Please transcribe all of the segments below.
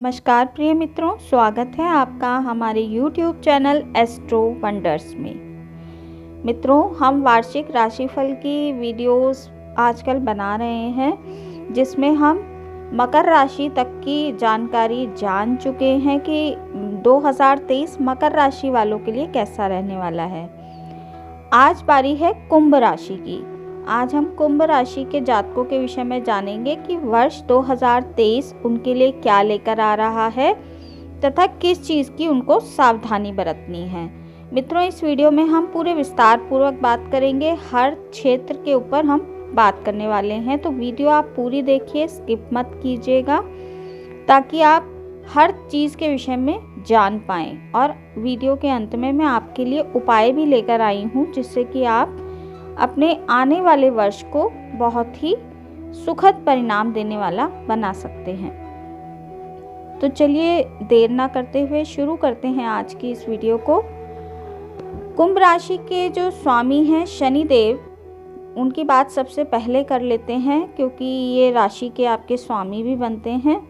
नमस्कार प्रिय मित्रों, स्वागत है आपका हमारे YouTube चैनल एस्ट्रो वंडर्स में। मित्रों, हम वार्षिक राशिफल की वीडियोस आजकल बना रहे हैं, जिसमें हम मकर राशि तक की जानकारी जान चुके हैं कि 2023 मकर राशि वालों के लिए कैसा रहने वाला है। आज बारी है कुंभ राशि की। आज हम कुंभ राशि के जातकों के विषय में जानेंगे कि वर्ष 2023 उनके लिए क्या लेकर आ रहा है तथा किस चीज़ की उनको सावधानी बरतनी है। मित्रों, इस वीडियो में हम पूरे विस्तार पूर्वक बात करेंगे। हर क्षेत्र के ऊपर हम बात करने वाले हैं, तो वीडियो आप पूरी देखिए, स्किप मत कीजिएगा, ताकि आप हर चीज़ के विषय में जान पाएँ। और वीडियो के अंत में मैं आपके लिए उपाय भी लेकर आई हूँ, जिससे कि आप अपने आने वाले वर्ष को बहुत ही सुखद परिणाम देने वाला बना सकते हैं। तो चलिए देर ना करते हुए शुरू करते हैं आज की इस वीडियो को। कुंभ राशि के जो स्वामी हैं शनि देव, उनकी बात सबसे पहले कर लेते हैं, क्योंकि ये राशि के आपके स्वामी भी बनते हैं,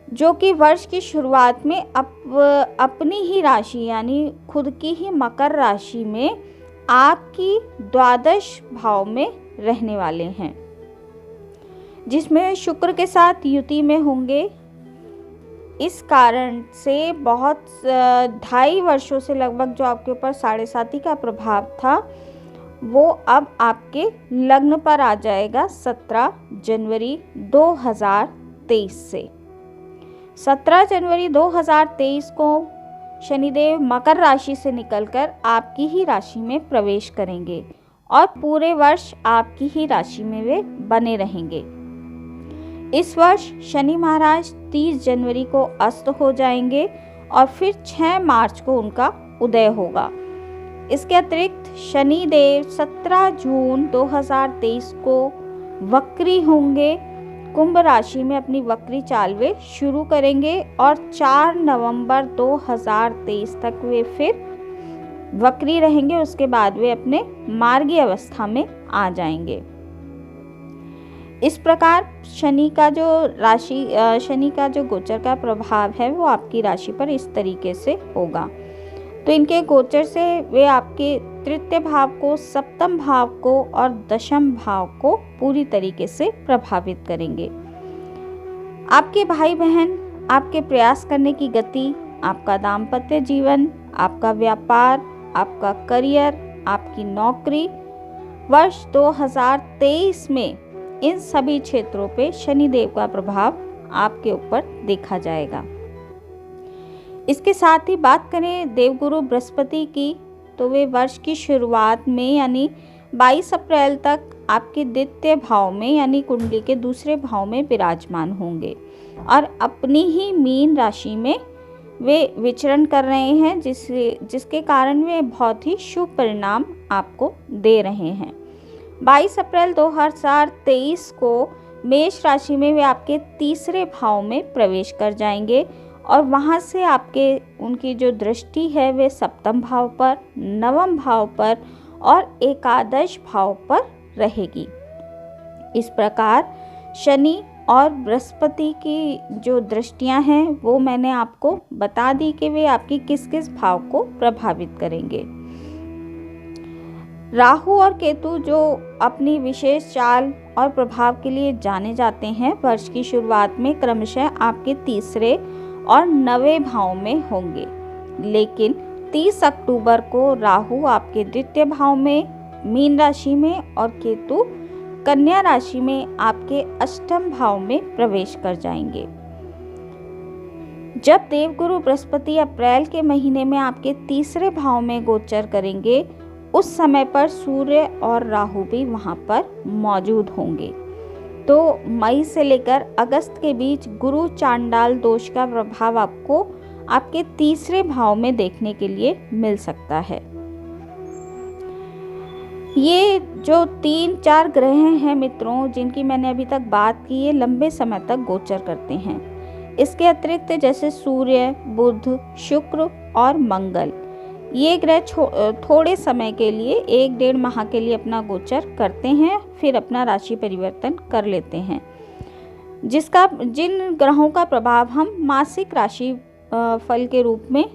जो कि वर्ष की शुरुआत में अपनी ही राशि यानी खुद की ही मकर राशि में आपकी द्वादश भाव में रहने वाले हैं, जिसमें शुक्र के साथ युति में होंगे। इस कारण से बहुत 2.5 वर्षों से लगभग जो आपके ऊपर 7.5 का प्रभाव था, वो अब आपके लग्न पर आ जाएगा 17 जनवरी 2023 से। 17 जनवरी 2023 को शनिदेव मकर राशि से निकलकर आपकी ही राशि में प्रवेश करेंगे और पूरे वर्ष आपकी ही राशि में वे बने रहेंगे। इस वर्ष शनि महाराज 30 जनवरी को अस्त हो जाएंगे और फिर 6 मार्च को उनका उदय होगा। इसके अतिरिक्त शनिदेव 17 जून 2023 को वक्री होंगे, कुंभ राशि में अपनी वक्री चाल वे शुरू करेंगे और 4 नवंबर 2023 तक वे फिर वक्री रहेंगे। उसके बाद वे अपने मार्गी अवस्था में आ जाएंगे। इस प्रकार शनि का जो गोचर का प्रभाव है वो आपकी राशि पर इस तरीके से होगा। तो इनके गोचर से वे आपके तृतीय भाव को, सप्तम भाव को और दशम भाव को पूरी तरीके से प्रभावित करेंगे। आपके भाई बहन, आपके प्रयास करने की गति, आपका दाम्पत्य जीवन, आपका व्यापार, आपका करियर, आपकी नौकरी, वर्ष 2023 में इन सभी क्षेत्रों पे शनिदेव का प्रभाव आपके ऊपर देखा जाएगा। इसके साथ ही बात करें देवगुरु बृहस्पति की, तो वे वर्ष की शुरुआत में यानी 22 अप्रैल तक आपके द्वितीय भाव में यानी कुंडली के दूसरे भाव में विराजमान होंगे और अपनी ही मीन राशि में वे विचरण कर रहे हैं, जिसके कारण वे बहुत ही शुभ परिणाम आपको दे रहे हैं। 22 अप्रैल 2023 को मेष राशि में वे आपके तीसरे भाव में प्रवेश कर जाएंगे और वहाँ से उनकी जो दृष्टि है वे सप्तम भाव पर, नवम भाव पर और एकादश भाव पर रहेगी। इस प्रकार शनि और बृहस्पति की जो दृष्टियां हैं वो मैंने आपको बता दी कि वे आपकी किस किस भाव को प्रभावित करेंगे। राहु और केतु जो अपनी विशेष चाल और प्रभाव के लिए जाने जाते हैं, वर्ष की शुरुआत में क्रमशः आपके तीसरे और 9वें भाव में होंगे, लेकिन 30 अक्टूबर को राहु आपके द्वितीय भाव में मीन राशि में और केतु कन्या राशि में आपके अष्टम भाव में प्रवेश कर जाएंगे। जब देवगुरु बृहस्पति अप्रैल के महीने में आपके तीसरे भाव में गोचर करेंगे, उस समय पर सूर्य और राहु भी वहां पर मौजूद होंगे। तो मई से लेकर अगस्त के बीच गुरु चांडाल दोष का प्रभाव आपको आपके तीसरे भाव में देखने के लिए मिल सकता है। ये जो 3-4 ग्रह हैं मित्रों, जिनकी मैंने अभी तक बात की, ये लंबे समय तक गोचर करते हैं। इसके अतिरिक्त जैसे सूर्य, बुध, शुक्र और मंगल, ये ग्रह थोड़े समय के लिए 1-1.5 माह के लिए अपना गोचर करते हैं, फिर अपना राशि परिवर्तन कर लेते हैं। जिन ग्रहों का प्रभाव हम मासिक राशि फल के रूप में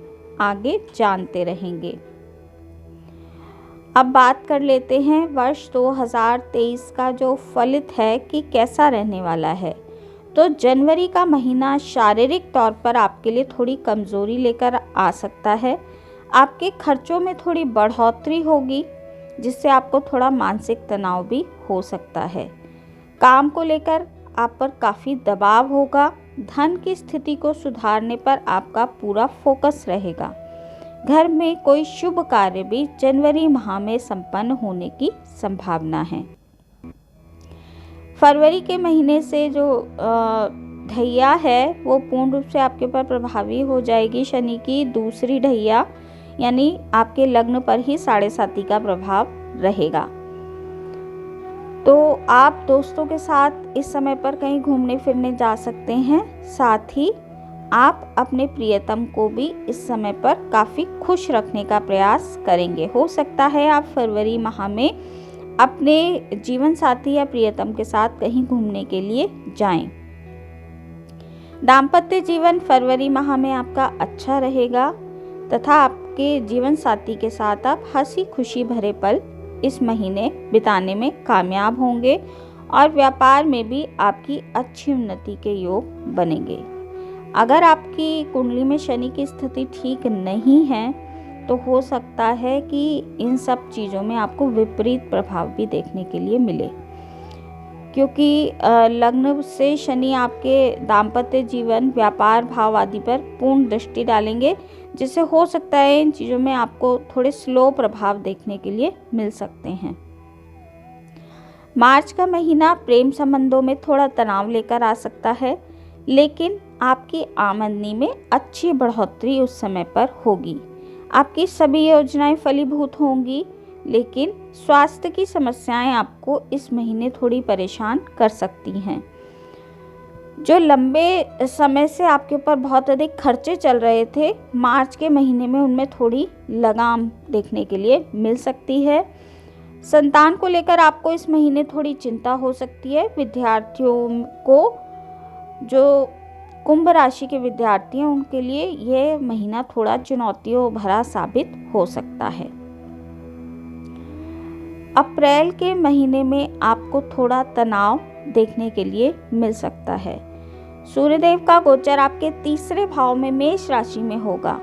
आगे जानते रहेंगे। अब बात कर लेते हैं वर्ष 2023 का जो फलित है कि कैसा रहने वाला है। तो जनवरी का महीना शारीरिक तौर पर आपके लिए थोड़ी कमज़ोरी लेकर आ सकता है। आपके खर्चों में थोड़ी बढ़ोतरी होगी, जिससे आपको थोड़ा मानसिक तनाव भी हो सकता है। काम को लेकर आप पर काफ़ी दबाव होगा। धन की स्थिति को सुधारने पर आपका पूरा फोकस रहेगा। घर में कोई शुभ कार्य भी जनवरी माह में संपन्न होने की संभावना है। फरवरी के महीने से जो ढैया है वो पूर्ण रूप से आपके ऊपर प्रभावी हो जाएगी। शनि की दूसरी ढैया, यानी आपके लग्न पर ही 7.5 का प्रभाव रहेगा। तो आप दोस्तों के साथ इस समय पर कहीं घूमने फिरने जा सकते हैं। साथ ही आप अपने प्रियतम को भी इस समय पर काफ़ी खुश रखने का प्रयास करेंगे। हो सकता है आप फरवरी माह में अपने जीवन साथी या प्रियतम के साथ कहीं घूमने के लिए जाएं। दाम्पत्य जीवन फरवरी माह में आपका अच्छा रहेगा तथा आपके जीवन साथी के साथ आप हंसी खुशी भरे पल इस महीने बिताने में कामयाब होंगे और व्यापार में भी आपकी अच्छी उन्नति के योग बनेंगे। अगर आपकी कुंडली में शनि की स्थिति ठीक नहीं है तो हो सकता है कि इन सब चीज़ों में आपको विपरीत प्रभाव भी देखने के लिए मिले, क्योंकि लग्न से शनि आपके दाम्पत्य जीवन, व्यापार भाव आदि पर पूर्ण दृष्टि डालेंगे, जिससे हो सकता है इन चीज़ों में आपको थोड़े स्लो प्रभाव देखने के लिए मिल सकते हैं। मार्च का महीना प्रेम संबंधों में थोड़ा तनाव लेकर आ सकता है, लेकिन आपकी आमदनी में अच्छी बढ़ोतरी उस समय पर होगी। आपकी सभी योजनाएं फलीभूत होंगी, लेकिन स्वास्थ्य की समस्याएं आपको इस महीने थोड़ी परेशान कर सकती हैं। जो लंबे समय से आपके ऊपर बहुत अधिक खर्चे चल रहे थे, मार्च के महीने में उनमें थोड़ी लगाम देखने के लिए मिल सकती है। संतान को लेकर आपको इस महीने थोड़ी चिंता हो सकती है। विद्यार्थियों को, जो कुंभ राशि के विद्यार्थी हैं, उनके लिए यह महीना थोड़ा चुनौतियों भरा साबित हो सकता है। अप्रैल के महीने में आपको थोड़ा तनाव देखने के लिए मिल सकता है। सूर्यदेव का गोचर आपके तीसरे भाव में मेष राशि में होगा।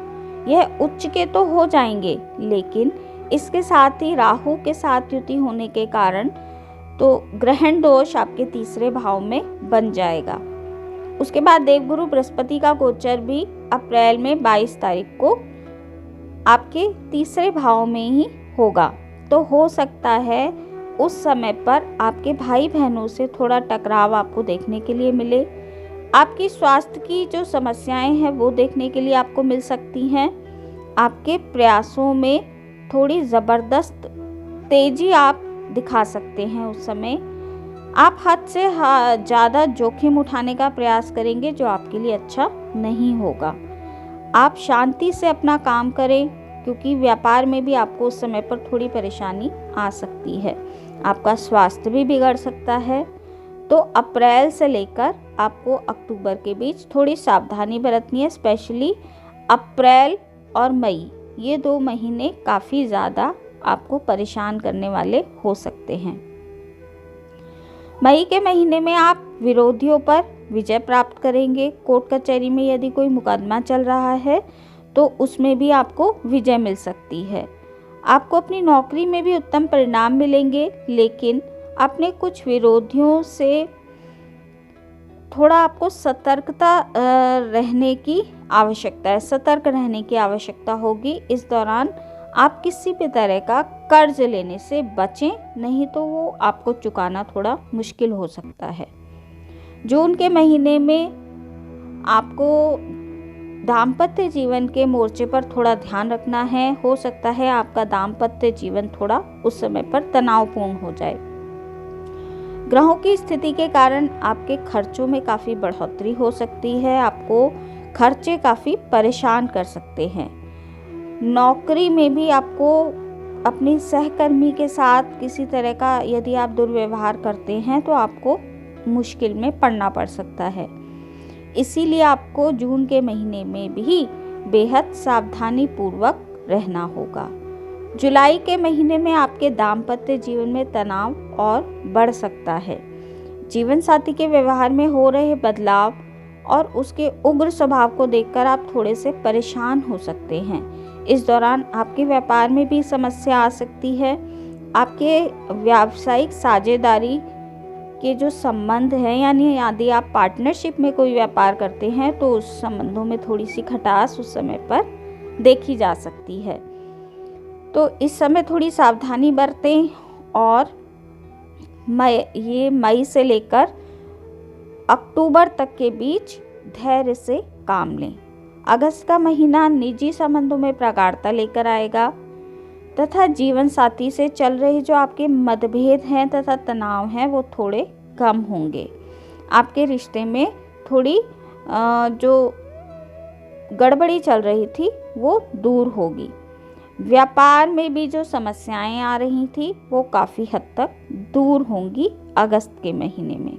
यह उच्च के तो हो जाएंगे, लेकिन इसके साथ ही राहु के साथ युति होने के कारण तो ग्रहण दोष आपके तीसरे भाव में बन जाएगा। उसके बाद देवगुरु बृहस्पति का गोचर भी अप्रैल में 22 तारीख को आपके तीसरे भाव में ही होगा। तो हो सकता है उस समय पर आपके भाई बहनों से थोड़ा टकराव आपको देखने के लिए मिले। आपकी स्वास्थ्य की जो समस्याएं हैं वो देखने के लिए आपको मिल सकती हैं। आपके प्रयासों में थोड़ी ज़बरदस्त तेजी आप दिखा सकते हैं। उस समय आप हद से ज़्यादा जोखिम उठाने का प्रयास करेंगे, जो आपके लिए अच्छा नहीं होगा। आप शांति से अपना काम करें, क्योंकि व्यापार में भी आपको उस समय पर थोड़ी परेशानी आ सकती है। आपका स्वास्थ्य भी बिगड़ सकता है। तो अप्रैल से लेकर आपको अक्टूबर के बीच थोड़ी सावधानी बरतनी है। स्पेशली अप्रैल और मई, ये 2 महीने काफ़ी ज़्यादा आपको परेशान करने वाले हो सकते हैं। मई के महीने में आप विरोधियों पर विजय प्राप्त करेंगे। कोर्ट कचहरी में यदि कोई मुकदमा चल रहा है तो उसमें भी आपको विजय मिल सकती है। आपको अपनी नौकरी में भी उत्तम परिणाम मिलेंगे, लेकिन अपने कुछ विरोधियों से थोड़ा आपको सतर्कता रहने की आवश्यकता है। सतर्क रहने की आवश्यकता होगी। इस दौरान आप किसी भी तरह का कर्ज लेने से बचें, नहीं तो वो आपको चुकाना थोड़ा मुश्किल हो सकता है। जून के महीने में आपको दाम्पत्य जीवन के मोर्चे पर थोड़ा ध्यान रखना है। हो सकता है आपका दाम्पत्य जीवन थोड़ा उस समय पर तनावपूर्ण हो जाए। ग्रहों की स्थिति के कारण आपके खर्चों में काफ़ी बढ़ोतरी हो सकती है। आपको खर्चे काफ़ी परेशान कर सकते हैं। नौकरी में भी आपको अपनी सहकर्मी के साथ किसी तरह का यदि आप दुर्व्यवहार करते हैं तो आपको मुश्किल में पड़ना पड़ सकता है। इसीलिए आपको जून के महीने में भी बेहद सावधानी पूर्वक रहना होगा। जुलाई के महीने में आपके दाम्पत्य जीवन में तनाव और बढ़ सकता है। जीवन साथी के व्यवहार में हो रहे बदलाव और उसके उग्र स्वभाव को देखकर आप थोड़े से परेशान हो सकते हैं। इस दौरान आपके व्यापार में भी समस्या आ सकती है। आपके व्यावसायिक साझेदारी के जो संबंध हैं, यानी यदि आप पार्टनरशिप में कोई व्यापार करते हैं तो उस संबंधों में थोड़ी सी खटास उस समय पर देखी जा सकती है। तो इस समय थोड़ी सावधानी बरतें और मई से लेकर अक्टूबर तक के बीच धैर्य से काम लें। अगस्त का महीना निजी संबंधों में प्रगाढ़ता लेकर आएगा तथा जीवन साथी से चल रहे जो आपके मतभेद हैं तथा तनाव हैं वो थोड़े कम होंगे। आपके रिश्ते में थोड़ी जो गड़बड़ी चल रही थी वो दूर होगी। व्यापार में भी जो समस्याएं आ रही थी वो काफ़ी हद तक दूर होंगी अगस्त के महीने में।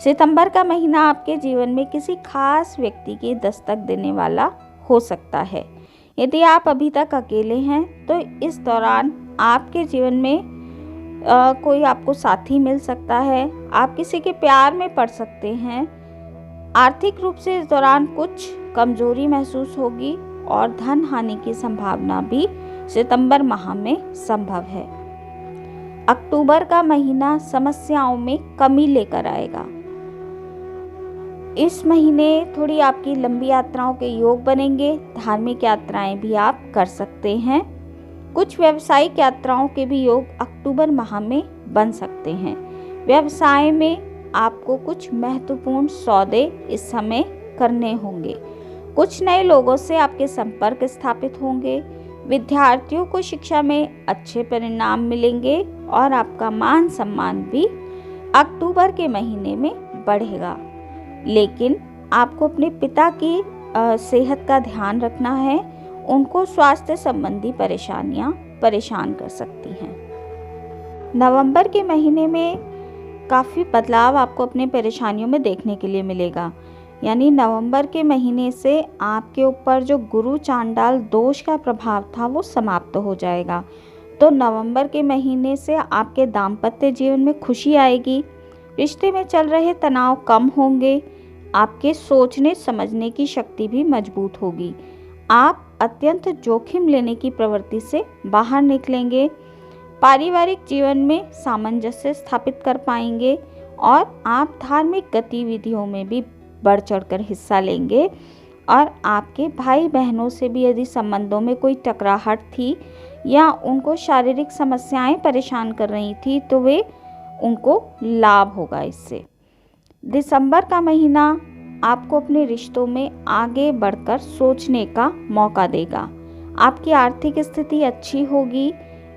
सितंबर का महीना आपके जीवन में किसी खास व्यक्ति की दस्तक देने वाला हो सकता है। यदि आप अभी तक अकेले हैं तो इस दौरान आपके जीवन में कोई आपको साथी मिल सकता है। आप किसी के प्यार में पड़ सकते हैं। आर्थिक रूप से इस दौरान कुछ कमजोरी महसूस होगी और धन हानि की संभावना भी सितंबर माह में संभव है। अक्टूबर का महीना समस्याओं में कमी लेकर आएगा। इस महीने थोड़ी आपकी लंबी यात्राओं के योग बनेंगे। धार्मिक यात्राएं भी आप कर सकते हैं। कुछ व्यावसायिक यात्राओं के भी योग अक्टूबर माह में बन सकते हैं। व्यवसाय में आपको कुछ महत्वपूर्ण सौदे इस समय करने होंगे। कुछ नए लोगों से आपके संपर्क स्थापित होंगे। विद्यार्थियों को शिक्षा में अच्छे परिणाम मिलेंगे और आपका मान सम्मान भी अक्टूबर के महीने में बढ़ेगा। लेकिन आपको अपने पिता की सेहत का ध्यान रखना है। उनको स्वास्थ्य संबंधी परेशानियां परेशान कर सकती हैं। नवंबर के महीने में काफ़ी बदलाव आपको अपने परेशानियों में देखने के लिए मिलेगा। यानी नवंबर के महीने से आपके ऊपर जो गुरु चांडाल दोष का प्रभाव था वो समाप्त हो जाएगा। तो नवंबर के महीने से आपके दाम्पत्य जीवन में खुशी आएगी। रिश्ते में चल रहे तनाव कम होंगे। आपके सोचने समझने की शक्ति भी मजबूत होगी। आप अत्यंत जोखिम लेने की प्रवृत्ति से बाहर निकलेंगे। पारिवारिक जीवन में सामंजस्य स्थापित कर पाएंगे और आप धार्मिक गतिविधियों में भी बढ़ चढ़कर हिस्सा लेंगे। और आपके भाई बहनों से भी यदि संबंधों में कोई टकराहट थी या उनको शारीरिक समस्याएं परेशान कर रही थी तो वे उनको लाभ होगा इससे। दिसंबर का महीना आपको अपने रिश्तों में आगे बढ़कर सोचने का मौका देगा। आपकी आर्थिक स्थिति अच्छी होगी।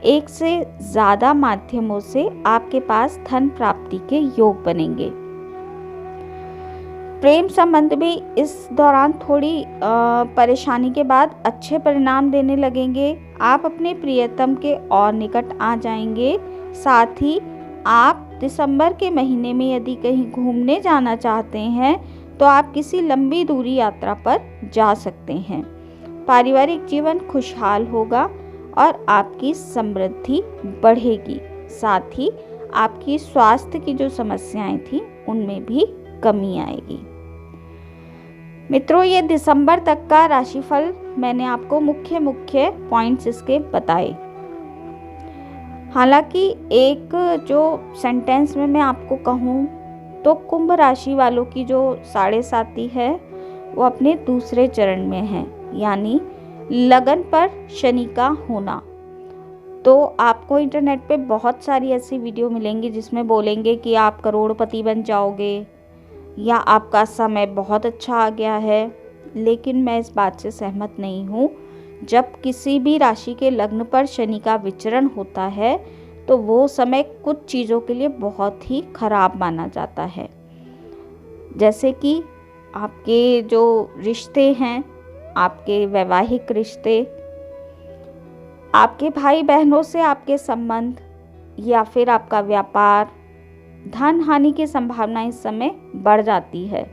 एक से ज़्यादा माध्यमों से आपके पास धन प्राप्ति के योग बनेंगे। प्रेम संबंध भी इस दौरान थोड़ी परेशानी के बाद अच्छे परिणाम देने लगेंगे। आप अपने प्रियतम के और निकट आ जाएंगे। साथ ही आप दिसंबर के महीने में यदि कहीं घूमने जाना चाहते हैं तो आप किसी लंबी दूरी यात्रा पर जा सकते हैं। पारिवारिक जीवन खुशहाल होगा और आपकी समृद्धि बढ़ेगी। साथ ही आपकी स्वास्थ्य की जो समस्याएं थी उनमें भी कमी आएगी। मित्रों, ये दिसंबर तक का राशिफल मैंने आपको मुख्य पॉइंट्स इसके बताए। हालांकि एक जो सेंटेंस में मैं आपको कहूँ तो कुंभ राशि वालों की जो 7.5 है वो अपने दूसरे चरण में है, यानी लगन पर शनि का होना। तो आपको इंटरनेट पे बहुत सारी ऐसी वीडियो मिलेंगी जिसमें बोलेंगे कि आप करोड़पति बन जाओगे या आपका समय बहुत अच्छा आ गया है। लेकिन मैं इस बात से सहमत नहीं हूँ। जब किसी भी राशि के लग्न पर शनि का विचरण होता है तो वो समय कुछ चीज़ों के लिए बहुत ही खराब माना जाता है। जैसे कि आपके जो रिश्ते हैं, आपके वैवाहिक रिश्ते, आपके भाई बहनों से आपके संबंध, या फिर आपका व्यापार, धन हानि की संभावना इस समय बढ़ जाती है।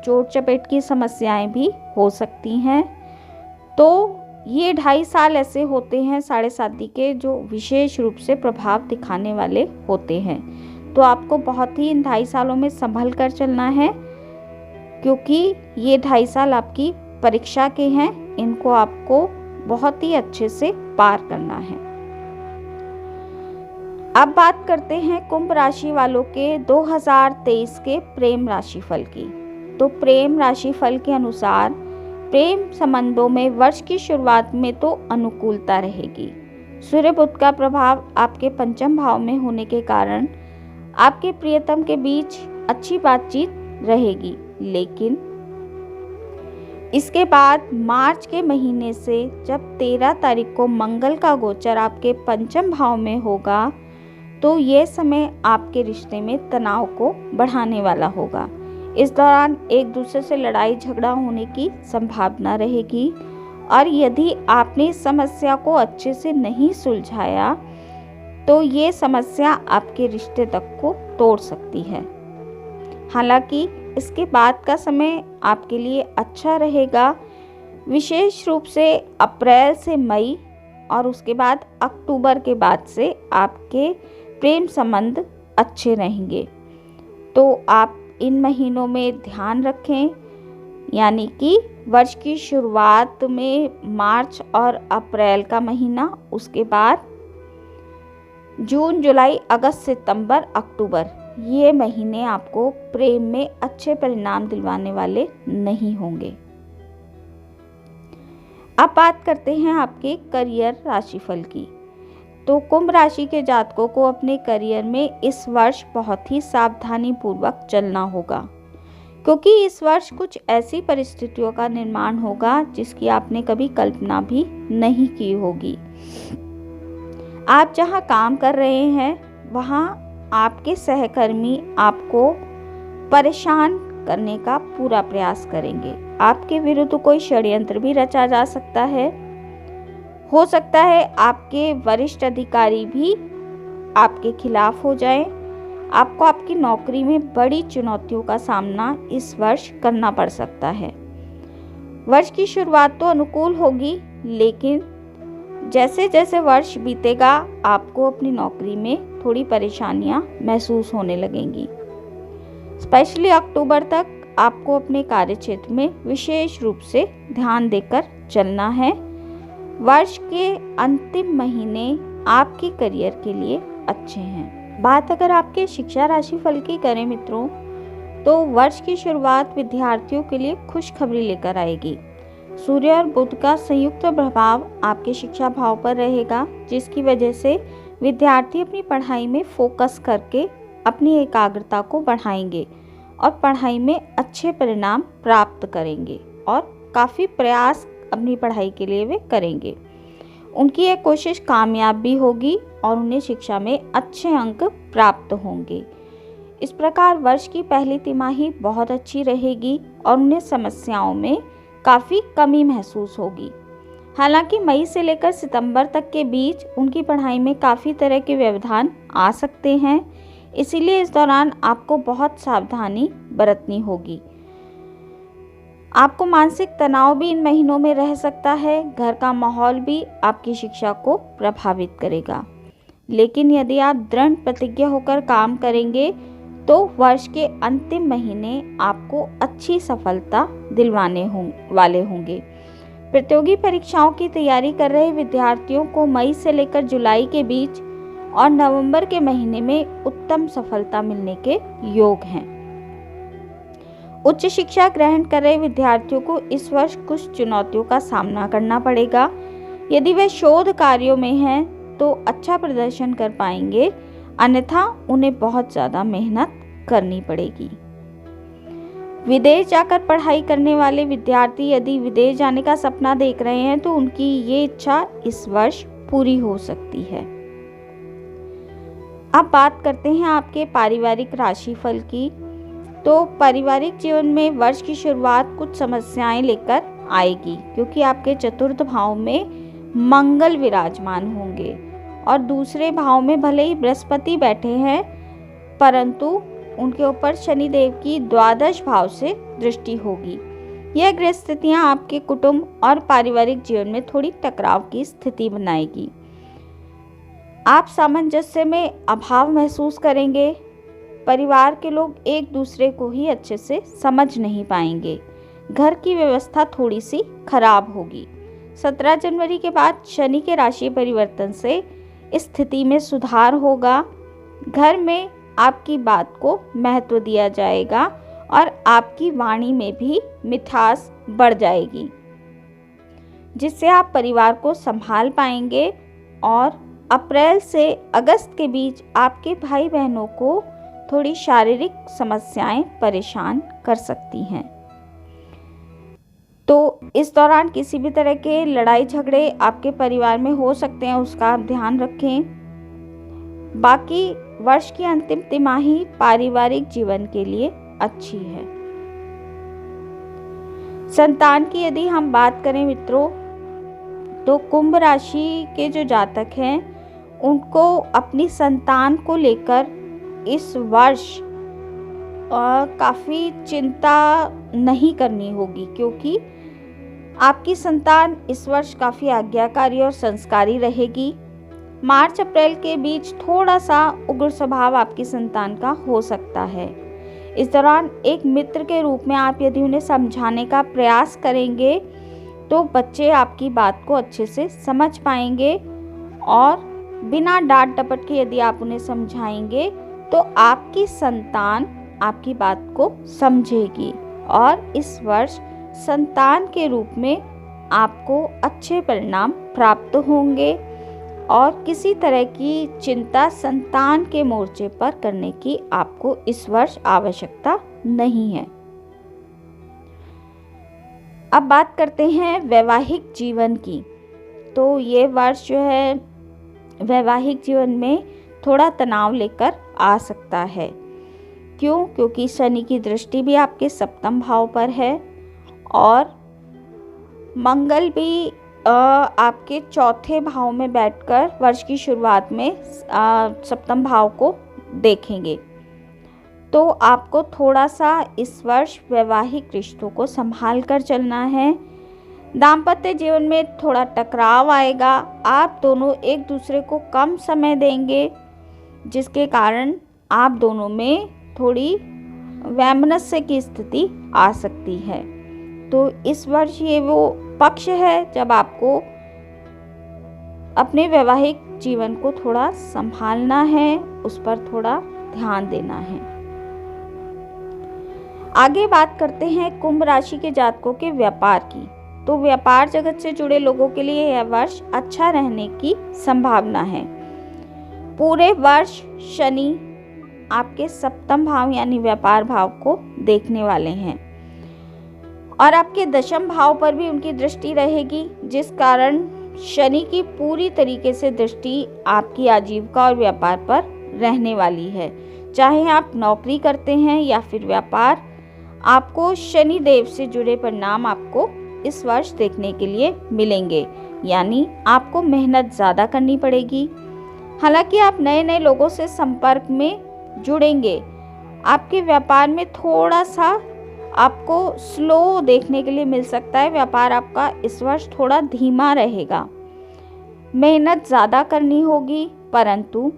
चोट चपेट की समस्याएं भी हो सकती हैं। तो ये 2.5 साल ऐसे होते हैं साढ़े साथी के जो विशेष रूप से प्रभाव दिखाने वाले होते हैं। तो आपको बहुत ही इन 2.5 सालों में संभल कर चलना है, क्योंकि ये 2.5 साल आपकी परीक्षा के हैं। इनको आपको बहुत ही अच्छे से पार करना है। अब बात करते हैं कुंभ राशि वालों के 2023 के प्रेम राशिफल की। तो प्रेम राशिफल के अनुसार प्रेम संबंधों में वर्ष की शुरुआत में तो अनुकूलता रहेगी। सूर्य बुध का प्रभाव आपके पंचम भाव में होने के कारण आपके प्रियतम के बीच अच्छी बातचीत रहेगी, लेकिन इसके बाद मार्च के महीने से जब 13 तारीख को मंगल का गोचर आपके पंचम भाव में होगा, तो ये समय आपके रिश्ते में तनाव को बढ़ाने वाला होगा। इस दौरान एक दूसरे से लड़ाई झगड़ा होने की संभावना रहेगी, और यदि आपने इस समस्या को अच्छे से नहीं सुलझाया तो ये समस्या आपके रिश्ते तक को तोड़ सकती है। हालांकि इसके बाद का समय आपके लिए अच्छा रहेगा, विशेष रूप से अप्रैल से मई और उसके बाद अक्टूबर के बाद से आपके प्रेम संबंध अच्छे रहेंगे। तो आप इन महीनों में ध्यान रखें, यानी कि वर्ष की शुरुआत में मार्च और अप्रैल का महीना, उसके बाद जून, जुलाई, अगस्त, सितंबर, अक्टूबर, ये महीने आपको प्रेम में अच्छे परिणाम दिलवाने वाले नहीं होंगे। अब बात करते हैं आपके करियर राशिफल की। तो कुंभ राशि के जातकों को अपने करियर में इस वर्ष बहुत ही सावधानी पूर्वक चलना होगा, क्योंकि इस वर्ष कुछ ऐसी परिस्थितियों का निर्माण होगा जिसकी आपने कभी कल्पना भी नहीं की होगी। आप जहां काम कर रहे हैं वहां आपके सहकर्मी आपको परेशान करने का पूरा प्रयास करेंगे। आपके विरुद्ध कोई षड्यंत्र भी रचा जा सकता है। हो सकता है आपके वरिष्ठ अधिकारी भी आपके खिलाफ हो जाएं। आपको आपकी नौकरी में बड़ी चुनौतियों का सामना इस वर्ष करना पड़ सकता है। वर्ष की शुरुआत तो अनुकूल होगी, लेकिन जैसे जैसे वर्ष बीतेगा आपको अपनी नौकरी में थोड़ी परेशानियां महसूस होने लगेंगी। स्पेशली अक्टूबर तक आपको अपने कार्यक्षेत्र में विशेष रूप से ध्यान देकर चलना है। वर्ष के अंतिम महीने आपके करियर के लिए अच्छे हैं। बात अगर आपके शिक्षा राशिफल की करें मित्रों, तो वर्ष की शुरुआत विद्यार्थियों के लिए खुशखबरी लेकर आएगी। सूर्य और बुध का संयुक्त प्रभाव आपके शिक्षा भाव पर रहेगा, जिसकी वजह से विद्यार्थी अपनी पढ़ाई में फोकस करके अपनी एकाग्रता को बढ़ाएंगे और पढ़ाई में अच्छे परिणाम प्राप्त करेंगे और काफ़ी प्रयास अपनी पढ़ाई के लिए वे करेंगे। उनकी यह कोशिश कामयाब भी होगी और उन्हें शिक्षा में अच्छे अंक प्राप्त होंगे। इस प्रकार वर्ष की पहली तिमाही बहुत अच्छी रहेगी और उन्हें समस्याओं में काफ़ी कमी महसूस होगी। हालांकि मई से लेकर सितंबर तक के बीच उनकी पढ़ाई में काफ़ी तरह के व्यवधान आ सकते हैं, इसीलिए इस दौरान आपको बहुत सावधानी बरतनी होगी। आपको मानसिक तनाव भी इन महीनों में रह सकता है। घर का माहौल भी आपकी शिक्षा को प्रभावित करेगा, लेकिन यदि आप दृढ़ प्रतिज्ञ होकर काम करेंगे तो वर्ष के अंतिम महीने आपको अच्छी सफलता दिलवाने वाले होंगे। प्रतियोगी परीक्षाओं की तैयारी कर रहे विद्यार्थियों को मई से लेकर जुलाई के बीच और नवंबर के महीने में उत्तम सफलता मिलने के योग हैं। उच्च शिक्षा ग्रहण कर रहे विद्यार्थियों को इस वर्ष कुछ चुनौतियों का सामना करना पड़ेगा। यदि वे शोध कार्यों में हैं तो अच्छा प्रदर्शन कर पाएंगे, अन्यथा उन्हें बहुत ज़्यादा मेहनत करनी पड़ेगी। विदेश जाकर पढ़ाई करने वाले विद्यार्थी यदि विदेश जाने का सपना देख रहे हैं तो उनकी ये इच्छा इस वर्ष पूरी हो सकती है। अब बात करते हैं आपके पारिवारिक राशिफल की। तो पारिवारिक जीवन में वर्ष की शुरुआत कुछ समस्याएं लेकर आएगी, क्योंकि आपके चतुर्थ भाव में मंगल विराजमान होंगे और दूसरे भाव में भले ही बृहस्पति बैठे हैं, परंतु उनके ऊपर शनिदेव की द्वादश भाव से दृष्टि होगी। यह ग्रह स्थितियाँ आपके कुटुंब और पारिवारिक जीवन में थोड़ी टकराव की स्थिति बनाएगी। आप सामंजस्य में अभाव महसूस करेंगे। परिवार के लोग एक दूसरे को ही अच्छे से समझ नहीं पाएंगे। घर की व्यवस्था थोड़ी सी खराब होगी। 17 जनवरी के बाद शनि के राशि परिवर्तन से स्थिति में सुधार होगा। घर में आपकी बात को महत्व दिया जाएगा और आपकी वाणी में भी मिठास बढ़ जाएगी, जिससे आप परिवार को संभाल पाएंगे। और अप्रैल से अगस्त के बीच आपके भाई बहनों को थोड़ी शारीरिक समस्याएं परेशान कर सकती हैं। तो इस दौरान किसी भी तरह के लड़ाई झगड़े आपके परिवार में हो सकते हैं, उसका आप ध्यान रखें। बाकी वर्ष की अंतिम तिमाही पारिवारिक जीवन के लिए अच्छी है। संतान की यदि हम बात करें मित्रों, तो कुंभ राशि के जो जातक हैं उनको अपनी संतान को लेकर इस वर्ष काफ़ी चिंता नहीं करनी होगी, क्योंकि आपकी संतान इस वर्ष काफ़ी आज्ञाकारी और संस्कारी रहेगी। मार्च अप्रैल के बीच थोड़ा सा उग्र स्वभाव आपकी संतान का हो सकता है। इस दौरान एक मित्र के रूप में आप यदि उन्हें समझाने का प्रयास करेंगे तो बच्चे आपकी बात को अच्छे से समझ पाएंगे, और बिना डांट डपट के यदि आप उन्हें समझाएंगे तो आपकी संतान आपकी बात को समझेगी और इस वर्ष संतान के रूप में आपको अच्छे परिणाम प्राप्त होंगे और किसी तरह की चिंता संतान के मोर्चे पर करने की आपको इस वर्ष आवश्यकता नहीं है। अब बात करते हैं वैवाहिक जीवन की। तो ये वर्ष जो है वैवाहिक जीवन में थोड़ा तनाव लेकर आ सकता है। क्यों? क्योंकि शनि की दृष्टि भी आपके सप्तम भाव पर है और मंगल भी आपके चौथे भाव में बैठकर वर्ष की शुरुआत में सप्तम भाव को देखेंगे। तो आपको थोड़ा सा इस वर्ष वैवाहिक रिश्तों को संभाल कर चलना है। दाम्पत्य जीवन में थोड़ा टकराव आएगा। आप दोनों एक दूसरे को कम समय देंगे, जिसके कारण आप दोनों में थोड़ी वैमनस्य की स्थिति आ सकती है। तो इस वर्ष ये वो पक्ष है जब आपको अपने वैवाहिक जीवन को थोड़ा संभालना है, उस पर थोड़ा ध्यान देना है। आगे बात करते हैं कुंभ राशि के जातकों के व्यापार की। तो व्यापार जगत से जुड़े लोगों के लिए यह वर्ष अच्छा रहने की संभावना है। पूरे वर्ष शनि आपके सप्तम भाव यानी व्यापार भाव को देखने वाले हैं और आपके दशम भाव पर भी उनकी दृष्टि रहेगी, जिस कारण शनि की पूरी तरीके से दृष्टि आपकी आजीविका और व्यापार पर रहने वाली है। चाहे आप नौकरी करते हैं या फिर व्यापार, आपको शनि देव से जुड़े परिणाम आपको इस वर्ष देखने के लिए मिलेंगे, यानी आपको मेहनत ज़्यादा करनी पड़ेगी। हालांकि आप नए नए लोगों से संपर्क में जुड़ेंगे। आपके व्यापार में थोड़ा सा आपको स्लो देखने के लिए मिल सकता है। व्यापार आपका इस वर्ष थोड़ा धीमा रहेगा। मेहनत ज़्यादा करनी होगी, परंतु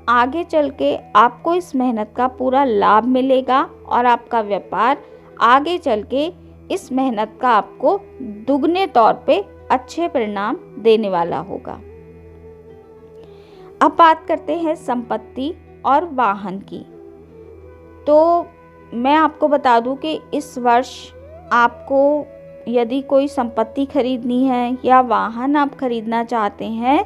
आगे चल के आपको इस मेहनत का पूरा लाभ मिलेगा और आपका व्यापार आगे चल के इस मेहनत का आपको दुगने तौर पे अच्छे परिणाम देने वाला होगा। अब बात करते हैं संपत्ति और वाहन की। तो मैं आपको बता दूं कि इस वर्ष आपको यदि कोई संपत्ति खरीदनी है या वाहन आप खरीदना चाहते हैं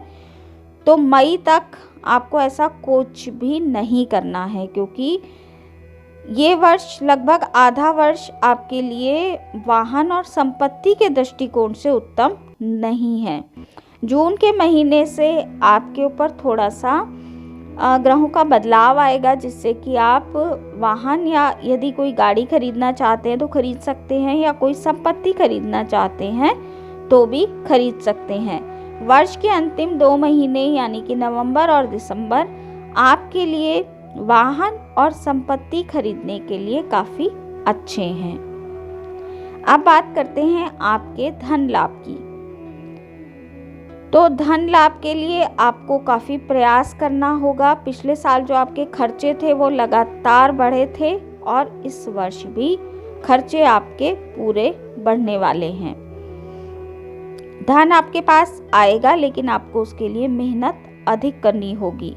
तो मई तक आपको ऐसा कुछ भी नहीं करना है, क्योंकि ये वर्ष लगभग आधा वर्ष आपके लिए वाहन और संपत्ति के दृष्टिकोण से उत्तम नहीं है। जून के महीने से आपके ऊपर थोड़ा सा ग्रहों का बदलाव आएगा, जिससे कि आप वाहन या यदि कोई गाड़ी खरीदना चाहते हैं तो खरीद सकते हैं, या कोई संपत्ति खरीदना चाहते हैं तो भी खरीद सकते हैं। वर्ष के अंतिम 2 महीने यानी कि नवंबर और दिसंबर आपके लिए वाहन और संपत्ति खरीदने के लिए काफ़ी अच्छे हैं। अब बात करते हैं आपके धन लाभ की। तो धन लाभ के लिए आपको काफ़ी प्रयास करना होगा। पिछले साल जो आपके खर्चे थे वो लगातार बढ़े थे और इस वर्ष भी खर्चे आपके पूरे बढ़ने वाले हैं। धन आपके पास आएगा, लेकिन आपको उसके लिए मेहनत अधिक करनी होगी।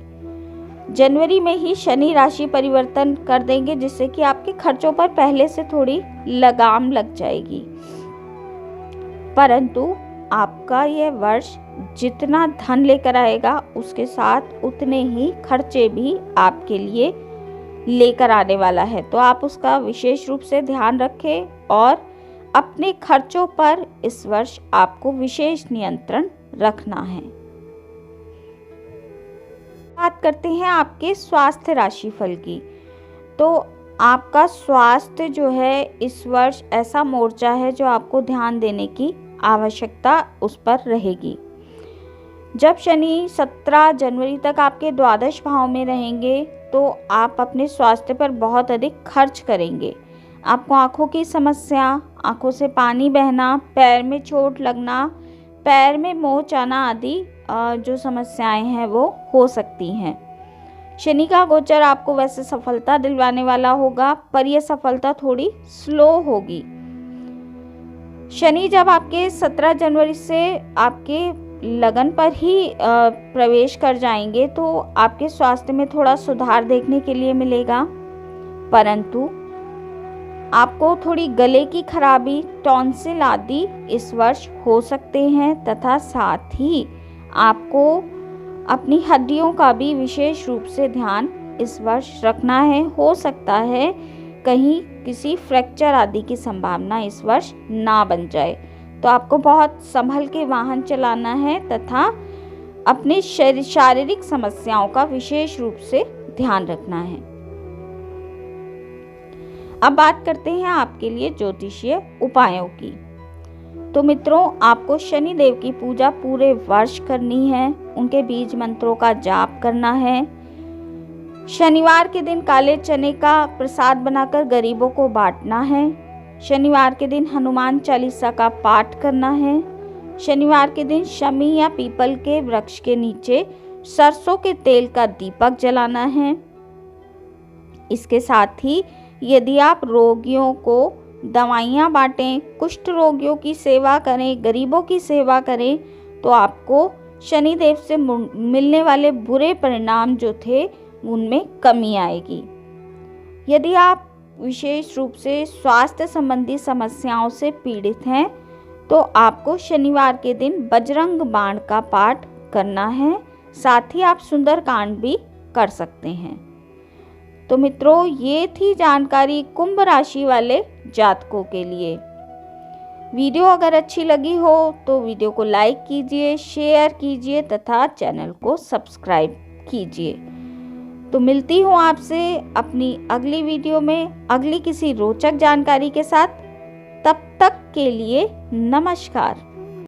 जनवरी में ही शनि राशि परिवर्तन कर देंगे, जिससे कि आपके खर्चों पर पहले से थोड़ी लगाम लग जाएगी। परंतु आपका यह वर्ष जितना धन लेकर आएगा, उसके साथ उतने ही खर्चे भी आपके लिए लेकर आने वाला है। तो आप उसका विशेष रूप से ध्यान रखें और अपने खर्चों पर इस वर्ष आपको विशेष नियंत्रण रखना है। बात करते हैं आपके स्वास्थ्य राशिफल की। तो आपका स्वास्थ्य जो है इस वर्ष ऐसा मोर्चा है जो आपको ध्यान देने की आवश्यकता उस पर रहेगी। जब शनि 17 जनवरी तक आपके द्वादश भाव में रहेंगे तो आप अपने स्वास्थ्य पर बहुत अधिक खर्च करेंगे। आपको आँखों की समस्या, आँखों से पानी बहना, पैर में चोट लगना, पैर में मोच आना आदि जो समस्याएं हैं वो हो सकती हैं। शनि का गोचर आपको वैसे सफलता दिलवाने वाला होगा, पर यह सफलता थोड़ी स्लो होगी। शनि जब आपके 17 जनवरी से आपके लगन पर ही प्रवेश कर जाएंगे तो आपके स्वास्थ्य में थोड़ा सुधार देखने के लिए मिलेगा, परंतु आपको थोड़ी गले की खराबी, टॉन्सिल आदि इस वर्ष हो सकते हैं तथा साथ ही आपको अपनी हड्डियों का भी विशेष रूप से ध्यान इस वर्ष रखना है। हो सकता है कहीं किसी फ्रैक्चर आदि की संभावना इस वर्ष ना बन जाए, तो आपको बहुत संभल के वाहन चलाना है तथा अपने शारीरिक समस्याओं का विशेष रूप से ध्यान रखना है। अब बात करते हैं आपके लिए ज्योतिषीय उपायों की। तो मित्रों, आपको शनि देव की पूजा पूरे वर्ष करनी है, उनके बीज मंत्रों का जाप करना है। शनिवार के दिन काले चने का प्रसाद बनाकर गरीबों को बांटना है। शनिवार के दिन हनुमान चालीसा का पाठ करना है। शनिवार के दिन शमी या पीपल के वृक्ष के नीचे सरसों के तेल का दीपक जलाना है। इसके साथ ही यदि आप रोगियों को दवाइयाँ बांटें, कुष्ठ रोगियों की सेवा करें, गरीबों की सेवा करें, तो आपको शनिदेव से मिलने वाले बुरे परिणाम जो थे उनमें कमी आएगी। यदि आप विशेष रूप से स्वास्थ्य संबंधी समस्याओं से पीड़ित हैं तो आपको शनिवार के दिन बजरंग बाण का पाठ करना है। साथ ही आप सुंदरकांड भी कर सकते हैं। तो मित्रों, ये थी जानकारी कुंभ राशि वाले जातकों के लिए। वीडियो अगर अच्छी लगी हो तो वीडियो को लाइक कीजिए, शेयर कीजिए तथा चैनल को सब्सक्राइब कीजिए। तो मिलती हूँ आपसे अपनी अगली वीडियो में अगली किसी रोचक जानकारी के साथ। तब तक के लिए नमस्कार।